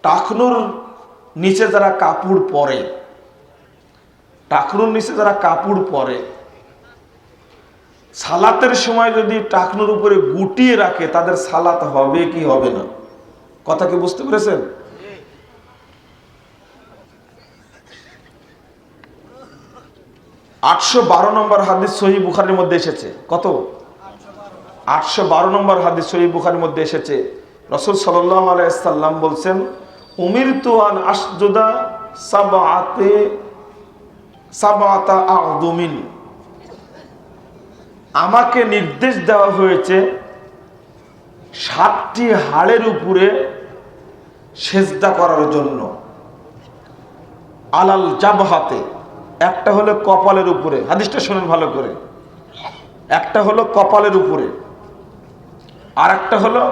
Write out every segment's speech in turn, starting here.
টাকনুর নিচে যারা কাপড় পরে, টাকনুর নিচে যারা কাপড় পরে, সালাতের সময় যদি টাকনুর উপরে গুটিয়ে রাখে তাদের সালাত হবে কি হবে না? কথা কি বুঝতে পেরেছেন? আটশো 12 নম্বর হাদিস সহিহ বুখারীর মধ্যে এসেছে। কত? 812 নম্বর হাদিস সহিহ বুখারীর মধ্যে এসেছে। রাসূল সাল্লাল্লাহু আলাইহি সাল্লাম বলছেন, উমিরতু আন আসজুদা সাবআতা আ'যুমিন, আমাকে নির্দেশ দেওয়া হয়েছে 7টি হাড়ের উপরে সেজদা করার জন্য। আলাল জাবহাতে, একটা হলো কপালের উপরে, হাদিসটা শুনেন ভালো করে। একটা হলো কপালের উপরে, আর একটা হলো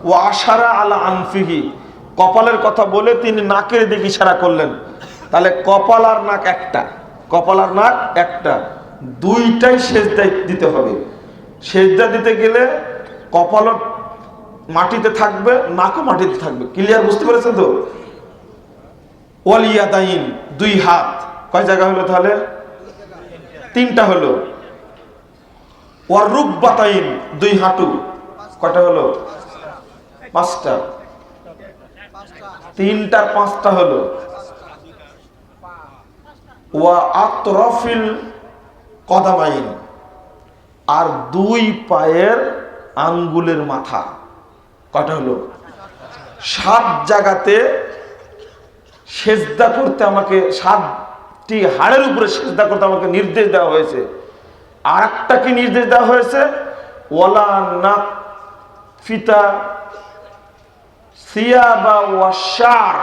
ওয়াশারা আলা আনফিহি, কপালের কথা বলে তিনি নাকের দিকে ইশারা করলেন। তাহলে কপাল আর নাক একটা, কপাল আর নাক একটা, দুইটাই সেজদা দিতে হবে। সেজদা দিতে গেলে কপালও মাটিতে থাকবে, নাকও মাটিতে থাকবে। ক্লিয়ার বুঝতে পেরেছেন তো? ওয়ালিয়াদাইন, দুই হাত, কয় জায়গা হলো তাহলে? 3টা হলো। ওয়ার রুকবাতাইন, দুই হাঁটু, কয়টা হলো? 5টা। 3টার 5টা হলো। ওয়া আতরাফিল কদামাইন, আর 2 পায়ের আঙ্গুলের মাথা, কয়টা হলো? 7 জায়গাতে সেজদা করতে আমাকে, 7টি হাড়ের উপরে সেজদা করতে আমাকে নির্দেশ দেওয়া হয়েছে। আর একটা কি নির্দেশ দেওয়া হয়েছে? ওয়ালা নাকফিতা সিয়াবা ওয়াশার,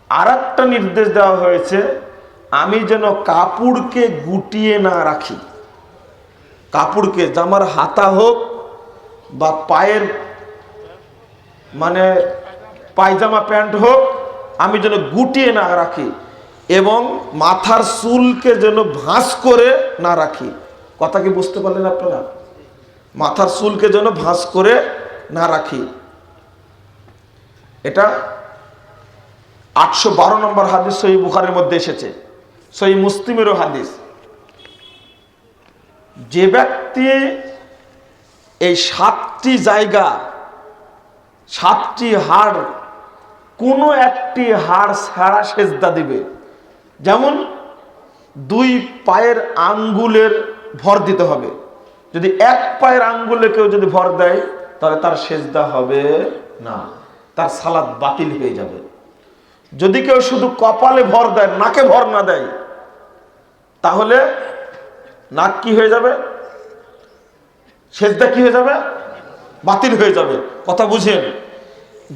আর একটা নির্দেশ দেওয়া হয়েছে আমি যেন কাপড়কে গুটিয়ে না রাখি। কাপড়কে, জামার হাতা হোক বা পায়ের মানে পায়জামা প্যান্ট হোক, আমি যেন গুটিয়ে না রাখি, এবং মাথার চুলকে যেন ভাঁজ করে না রাখি। কথা কি বুঝতে পারলেন আপনারা? মাথার চুলকে যেন ভাঁজ করে না রাখি। এটা 812 নম্বর হাদিস সহিহ বুখারীর মধ্যে এসেছে, সহিহ মুসলিমেরও হাদিস। যে ব্যক্তি এই 7টি জায়গা, 7টি হাড়, কোনো একটি হাড় ছাড়া সেজদা দিবে, যেমন 2 পায়ের আঙ্গুলের ভর দিতে হবে। যদি 1 পায়ের আঙ্গুলে কেউ যদি ভর দেয় তাহলে তার সেজদা হবে না, তার সালাত বাতিল হয়ে যাবে। যদি কেউ শুধু কপালে ভর দেয়, নাকে ভর না দেয়, তাহলে নাক কি হয়ে যাবে? সেজদা কি হয়ে যাবে? বাতিল হয়ে যাবে। কথা বুঝেন?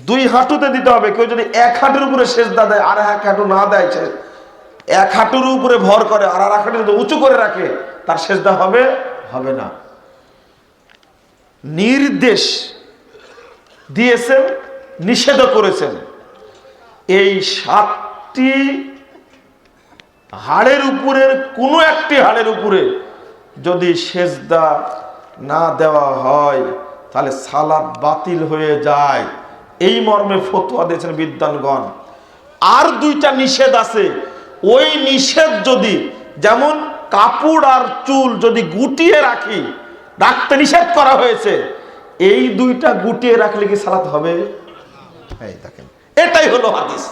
2 হাঁটুতে দিতে হবে। কেউ যদি 1 হাঁটুর উপরে সেজদা দেয় আর 1 হাঁটু না দেয়, 1 হাঁটুর উপরে ভর করে আর 1 হাঁটু যদি উঁচু করে রাখে, তার সেজদা হবে? হবে না। নির্দেশ দিয়েছেন, নিষেধ করেছেন। এই 7টি হাড়ের উপরের কোনো একটি হাড়ের উপরে যদি সেজদা না দেওয়া হয় তাহলে সালাত বাতিল হয়ে যায়, এই মর্মে ফতোয়া দিয়েছেন বিদ্বানগণ। আর 2টা নিষেধ আছে। ওই নিষেধ যদি, যেমন কাপড় আর চুল যদি গুটিয়ে রাখতে নিষেধ করা হয়েছে, এই 2টা গুটিয়ে রাখলে কি সালাত হবে? এই দেখেন, এটাই হলো হাদিস।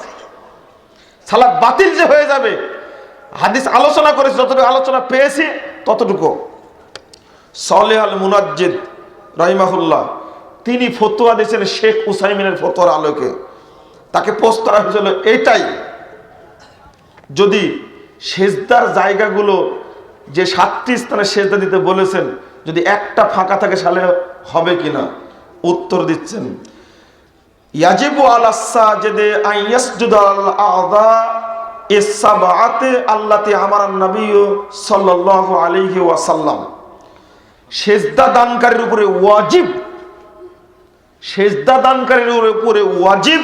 সালাত বাতিল যে হয়ে যাবে, হাদিস আলোচনা করেছি, যতটুকু আলোচনা পেয়েছি ততটুকু। সালেহ আল মুনাজ্জিদ রাহিমাহুল্লাহ, তিনি ফতোয়া দিয়েছেন শেখ উসাইমিনের ফতোয়ার আলোকে। তাকে প্রশ্ন করা হয়েছিল এটাই, যদি সেজদার জায়গাগুলো যে 7টি স্থানে সেজদা দিতে বলেছেন, যদি একটা ফাঁকা থাকে তাহলে হবে কিনা? উত্তর দিচ্ছেন, ইয়াজিবু আলাস সাজিদি আন ইয়াসজুদা আল আযা ইস-সাবআতি আল্লাতী আমারান নবী সাল্লাল্লাহু আলাইহি ওয়াসাল্লাম। সেজদা দানকারীর উপরে ওয়াজিব, সেজদা দানকারীর উপরে ওয়াজিব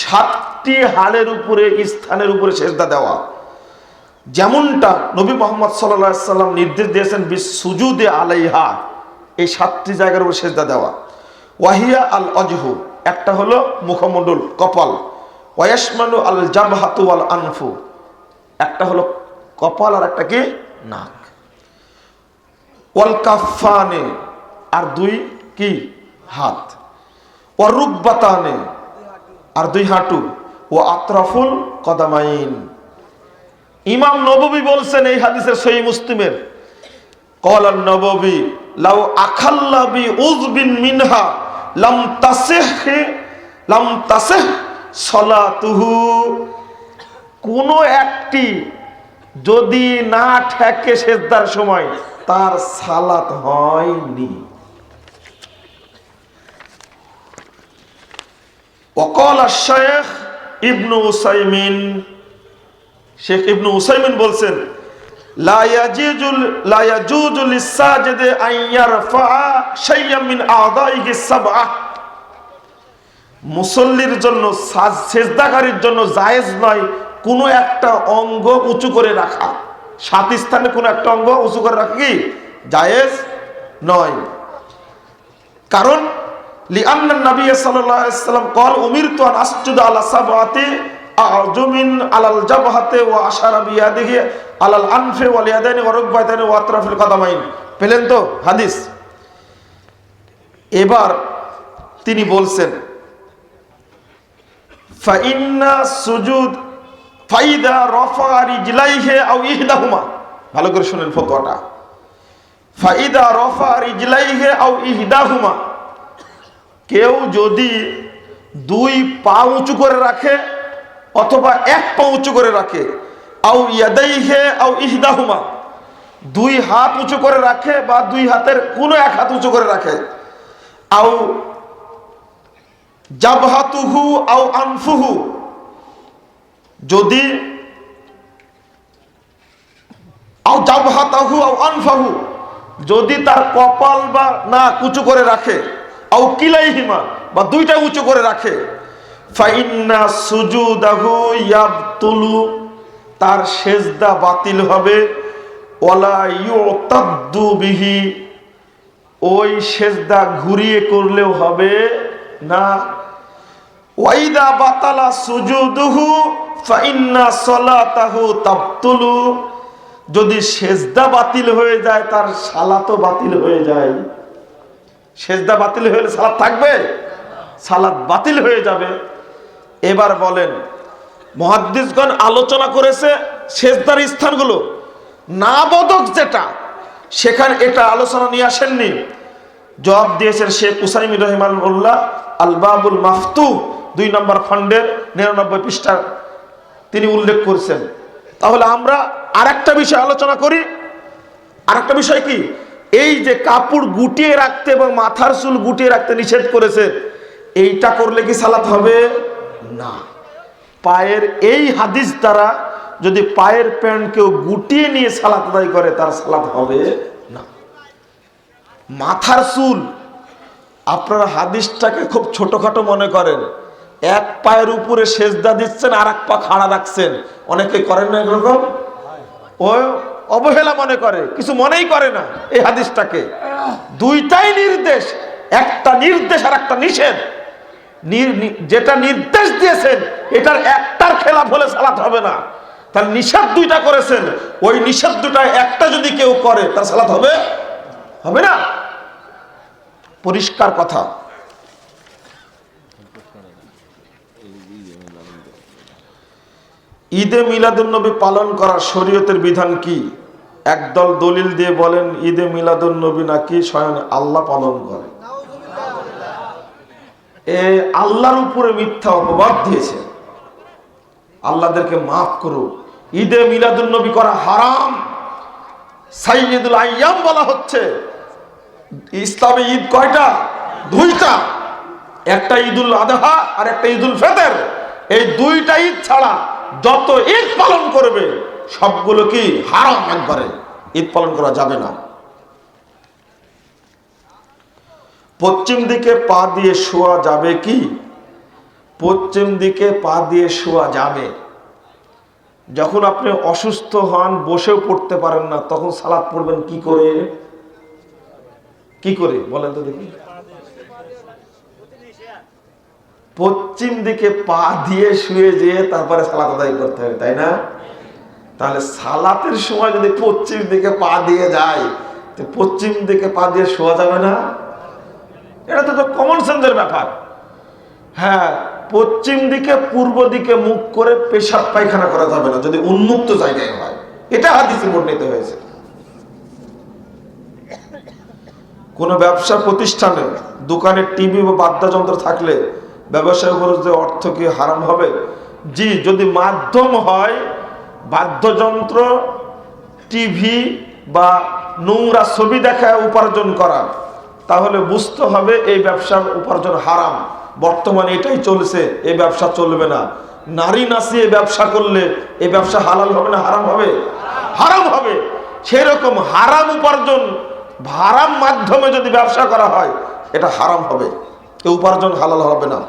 7টি হাড়ের উপরে, স্থানের উপরে সেজদা দেওয়া। যেমনটা নবী মুহাম্মদ সাল্লাল্লাহু আলাইহি ওয়াসাল্লাম নির্দেশ দিয়েছেন বিসুজুদে আলাইহা, এই 7টি জায়গার উপর সেজদা দেওয়া। ওয়াহিয়া আল ওয়াজহু, একটা হলো মুখমণ্ডল, কপাল। ওয়াশমালু আল জাবহাতু ওয়াল আনফু, একটা হলো কপাল আর একটা কি নাক। ওয়াল কাফানে, আর দুই কি হাত। ওয়ার রুকবাতানে, আর দুই হাঁটু। ও আতরাফুল কদামাইন। ইমাম নববী বলছেন এই হাদিসের সহিহ মুসলিমের, ক্বালা নববী লাউ আখাল্লা বি উযবিন মিনহা লাম তাসিহ সালাতুহু। কোন একটি যদি না ঠেকে সেজদার সময়, তার সালাত হয়নি। ওয়াকালা শাইখ ইবনু উসাইমিন, শেখ ইবনু উসাইমিন বলছেন, লা ইয়াজুজু লিসাজিদি আন ইয়ারফা শাইয়াম মিন আ'দাইহি সাবআ। মুসল্লির জন্য, সেজদাকারীর জন্য জায়েজ নয় কোনো একটা অঙ্গ উঁচু করে রাখা। 7 স্থানে কোনো একটা অঙ্গ উঁচু করে রাখা কি জায়েজ নয়। কারণ লিআন্না নবী সাল্লাল্লাহু আলাইহি ওয়াসাল্লাম ক্বাল উমিরতু আন আসজুদা আলা সাবআতি আ'জুমিন আলাল জাবহাতি ওয়া আশারা বিয়াদিহি আলাল আনফি ওয়াল ইয়াদাইনি ওয়া রুকবাতাইনি ওয়া আতরাফিল কদামাইন। পেলেন তো হাদিস। এবার তিনি বলছেন ফাইন্না সুজুদ ফাইদা রাফা রিজলাইহি আও ইহদাহুমা। ভালো করে শুনেন ফতোয়াটা। ফাইদা রাফা রিজলাইহি আও ইহদাহুমা, কেউ যদি 2 পা উঁচু করে রাখে অথবা 1 পা উঁচু করে রাখে, আও ইয়াদাইহি আও ইহদাহুমা, 2 হাত উঁচু করে রাখে বা 2 হাতের কোনো এক হাত উঁচু করে রাখে, আও জাবহাতুহু আও আনফুহু, যদি আও জাবহাতাহু আও আনফাহু, যদি তার কপাল বা নাক উঁচু করে রাখে, আও কিলাইহিমা, বা 2টা উঁচু করে রাখে, ফাইন্না সুজুদাহু ইয়াবতুলু, তার সেজদা বাতিল হবে। ওয়ালা ইউতাদ্দু বিহি, ওই সেজদা ঘুরিয়ে করলেও হবে না। ওয়াইদা বাতালা সুজুদুহু ফাইন্না সালাতাহু তাবতুলু, যদি সেজদা বাতিল হয়ে যায় তার সালাতও বাতিল হয়ে যায়। সেজদা বাতিল হলে সালাত থাকবে? সালাত বাতিল হয়ে যাবে। এবার বলেন, মুহাদ্দিসগণ আলোচনা করেছে সেজদার স্থানগুলো, না বদক যেটা সেখানে এটা আলোচনা নিয়ে আসেননি। জবাব দিয়েছেন শেখ উসাইমিন রাহিমাহুল্লাহ আল বাবুল মাফতুহ 2 নম্বর খণ্ডের 99 পৃষ্ঠা তিনি উল্লেখ করেছেন। তাহলে আমরা আরেকটা বিষয় আলোচনা করি। আরেকটা বিষয় কি, এই যে কাপড় গুটিয়ে রাখতে এবং মাথার চুল গুটিয়ে রাখতে নিষেধ করেছে, এইটা করলে কি সালাত হবে? না। পায়ের এই হাদিস দ্বারা যদি পায়ের প্যান্ট কেউ গুটিয়ে নিয়ে সালাত আদায় করে, তার সালাত হবে না। মাথার চুল, আপনারা হাদিসটাকে খুব ছোটখাটো মনে করেন। 1 পায়ের উপরে সেজদা দিচ্ছেন, আর 1 পা খাড়া রাখছেন। অনেকে করেন না এরকম, ও অবহেলা মনে করে, কিছু মনেই করে না এই হাদিসটাকে। 2টাই নির্দেশ, একটা নির্দেশ আর একটা নিষেধ। যেটা নির্দেশ দিয়েছেন এটার একটার খেলাফ হলে সালাত হবে না। তার নিষেধ 2টা করেছেন, ওই নিষেধ 2টায় একটা যদি কেউ করে তার সালাত হবে? হবে না। পরিষ্কার কথা। ঈদে মিলাদুন্নবী পালন করার শরীয়তের বিধান কি? একদল দলিল দিয়ে বলেন ঈদে মিলাদুন্নবী নাকি স্বয়ং আল্লাহ পালন করে। আল্লাহর উপরে মিথ্যা অপবাদ দিয়েছে। আল্লাহদেরকে মাফ করুক। ঈদে মিলাদুন্নবী করা হারাম। সাইয়্যিদুল আইয়াম বলা হচ্ছে। ইসলামে ঈদ কয়টা? 2টা। একটা ঈদুল আদহা আর একটা ঈদুল ফিতর। এই 2টা ঈদ ছাড়া যত ঈদ পালন করবে সবগুলো কি হারাম, একবারে ঈদ পালন করা যাবে না। পশ্চিম দিকে পা দিয়ে শোয়া যাবে কি? পশ্চিম দিকে পা দিয়ে শোয়া যাবে। যখন আপনি অসুস্থ হন, বসেও পড়তে পারেন না, তখন সালাত পড়বেন কি করে? কি করে বলেন তো দেখি। পশ্চিম দিকে পা দিয়ে শুয়ে যেয়ে তারপরে সালাত আদায় করতে হবে, তাই না? তাহলে সালাতের সময় যদি পশ্চিম দিকে পা দিয়ে যায়, তো পশ্চিম দিকে পা দিয়ে শোয়া যাবে না? এটা তো কমন সেন্সের ব্যাপার। হ্যাঁ, পশ্চিম দিকে পূর্ব দিকে মুখ করে পেশাব পায়খানা করা যাবে না যদি উন্মুক্ত জায়গায় হয়, এটা হাদিসে বর্ণিত হয়েছে। কোন ব্যবসা প্রতিষ্ঠানে দোকানে টিভি বা বাদ্যযন্ত্র থাকলে ব্যবসায় খরচে অর্থ কি হারাম হবে? জি, যদি মাধ্যম হয় বাদ্যযন্ত্র, টিভি বা নোংরা ছবি দেখায় উপার্জন করা, তাহলে বুঝতে হবে এই ব্যবসার উপার্জন হারাম। বর্তমানে এটাই চলছে, এই ব্যবসা চলবে না। নারী নাচিয়ে ব্যবসা করলে এই ব্যবসা হালাল হবে না হারাম হবে? হারাম হবে। সেরকম হারাম উপার্জন, হারাম মাধ্যমে যদি ব্যবসা করা হয় এটা হারাম হবে, এই উপার্জন হালাল হবে না।